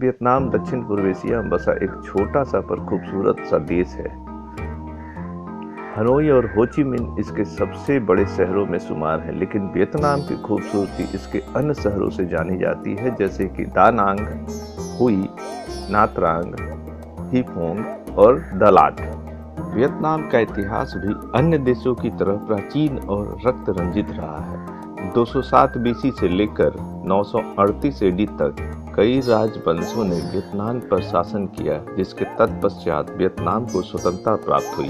Vietnam दक्षिण पूर्व Asia में बसा एक छोटा सा पर खूबसूरत सा देश है। हनोई और हो ची मिन्ह इसके सबसे बड़े शहरों में शुमार हैं, लेकिन वियतनाम की खूबसूरती इसके अन्य शहरों से जानी जाती है, जैसे कि दा नांग, हुई, नात रांग, ही फोंग और दालाट। वियतनाम का इतिहास भी अन्य देशों की तरह प्राचीन और रक्त रंजित रहा है। 207 बीसी से लेकर 938 एडी तक कई राजवंशों ने वियतनाम पर शासन किया, जिसके तत्पश्चात वियतनाम को स्वतंत्रता प्राप्त हुई।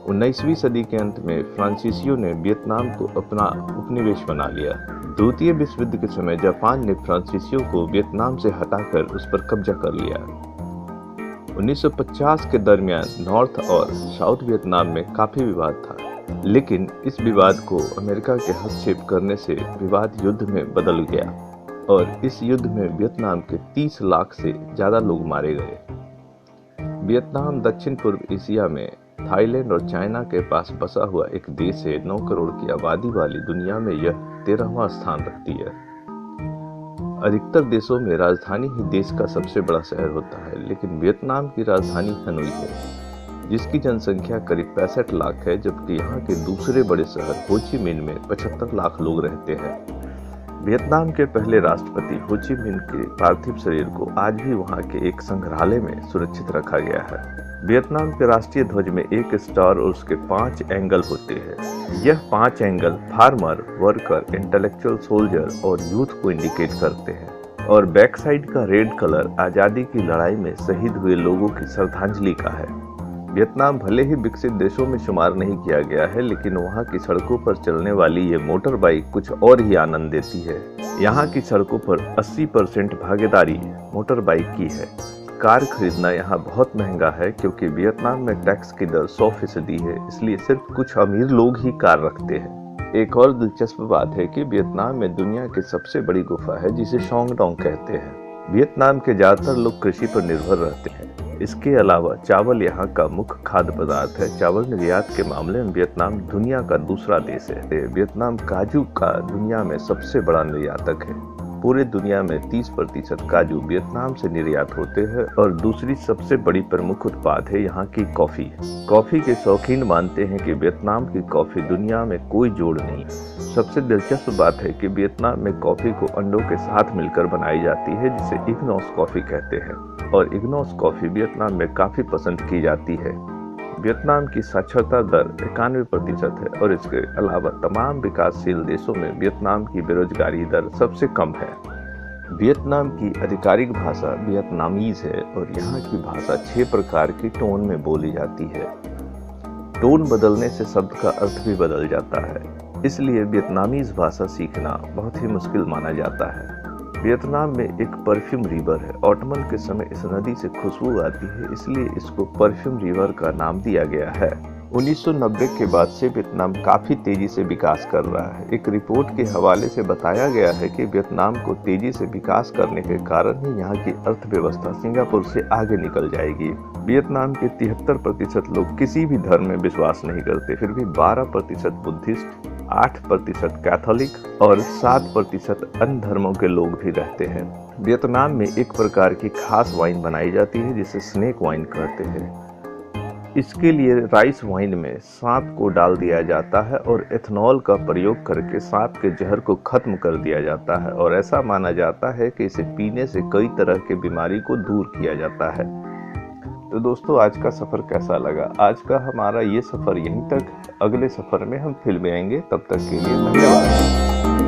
19वीं सदी के अंत में फ्रांसीसियों ने वियतनाम को अपना उपनिवेश बना लिया। द्वितीय विश्व युद्ध के समय जापान ने फ्रांसीसियों को वियतनाम से हटाकर उस पर कब्जा कर लिया। 1950 के दरमियान नॉर्थ और साउथ वियतनाम में काफी विवाद था, लेकिन इस विवाद को अमेरिका के हस्तक्षेप करने से विवाद युद्ध में बदल गया और इस युद्ध में वियतनाम के 30 लाख से ज्यादा लोग मारे गए। वियतनाम दक्षिण पूर्व एशिया में थाईलैंड और चाइना के पास बसा हुआ एक देश है। 9 करोड़ की आबादी वाली दुनिया में यह 13वां स्थान रखती है। अधिकतर देशों में राजधानी ही देश का सबसे बड़ा शहर होता है, लेकिन वियतनाम की राजधानी हनोई है, जिसकी जनसंख्या करीब 65 लाख है, जबकि यहाँ के दूसरे बड़े शहर हो ची मिन्ह में 75 लाख लोग रहते हैं। वियतनाम के पहले राष्ट्रपति हो ची मिन्ह के पार्थिव शरीर को आज भी वहाँ के एक संग्रहालय में सुरक्षित रखा गया है। वियतनाम के राष्ट्रीय ध्वज में एक स्टार और उसके 5 एंगल होते हैं। यह 5 angle farmer, worker, intellectual, soldier और यूथ को इंडिकेट करते हैं, और बैक साइड का रेड कलर आज़ादी की लड़ाई में शहीद हुए लोगों की श्रद्धांजलि का है। वियतनाम भले ही विकसित देशों में शुमार नहीं किया गया है, लेकिन वहाँ की सड़कों पर चलने वाली ये मोटर बाइक कुछ और ही आनंद देती है। यहाँ की सड़कों पर 80% भागीदारी मोटर बाइक की है। कार खरीदना यहाँ बहुत महंगा है, क्योंकि वियतनाम में टैक्स की दर 100% है, इसलिए सिर्फ कुछ अमीर लोग ही कार रखते हैं। एक और दिलचस्प बात है कि वियतनाम में दुनिया की सबसे बड़ी गुफा है, जिसे शोंग डोंग कहते हैं। वियतनाम के ज्यादातर लोग कृषि पर निर्भर रहते हैं। इसके अलावा चावल यहाँ का मुख्य खाद्य पदार्थ है। चावल निर्यात के मामले में वियतनाम दुनिया का दूसरा देश है। वियतनाम काजू का दुनिया में सबसे बड़ा निर्यातक है। पूरे दुनिया में 30% काजू वियतनाम से निर्यात होते हैं, और दूसरी सबसे बड़ी प्रमुख उत्पाद है यहाँ की कॉफी। कॉफी के शौकीन मानते हैं कि वियतनाम की कॉफी दुनिया में कोई जोड़ नहीं। सबसे दिलचस्प बात है कि वियतनाम में कॉफी को अंडों के साथ मिलकर बनाई जाती है, जिसे इग्नोस कॉफी कहते हैं, और इग्नोस कॉफी वियतनाम में काफी पसंद की जाती है। वियतनाम की साक्षरता दर 91% है, और इसके अलावा तमाम विकासशील देशों में वियतनाम की बेरोजगारी दर सबसे कम है। वियतनाम की आधिकारिक भाषा वियतनामीज है, और यहाँ की भाषा 6 प्रकार की टोन में बोली जाती है। टोन बदलने से शब्द का अर्थ भी बदल जाता है, इसलिए वियतनामीज भाषा सीखना बहुत ही मुश्किल माना जाता है। वियतनाम में एक परफ्यूम रिवर है। ऑटमन के समय इस नदी से खुशबू आती है, इसलिए इसको परफ्यूम रिवर का नाम दिया गया है। 1990 के बाद से वियतनाम काफी तेजी से विकास कर रहा है। एक रिपोर्ट के हवाले से बताया गया है कि वियतनाम को तेजी से विकास करने के कारण ही यहाँ की अर्थव्यवस्था सिंगापुर से आगे निकल जाएगी। वियतनाम के 73% लोग किसी भी धर्म में विश्वास नहीं करते, फिर भी 12% बुद्धिस्ट, 8% कैथोलिक और 7% अन्य धर्मों के लोग भी रहते हैं। वियतनाम में एक प्रकार की खास वाइन बनाई जाती है, जिसे स्नेक वाइन कहते हैं। इसके लिए राइस वाइन में सांप को डाल दिया जाता है और एथनॉल का प्रयोग करके सांप के जहर को खत्म कर दिया जाता है, और ऐसा माना जाता है कि इसे पीने से कई तरह के बीमारी को दूर किया जाता है। तो दोस्तों, आज का सफ़र कैसा लगा? आज का हमारा ये सफ़र यहीं तक। अगले सफ़र में हम फिर मिलेंगे। तब तक के लिए धन्यवाद।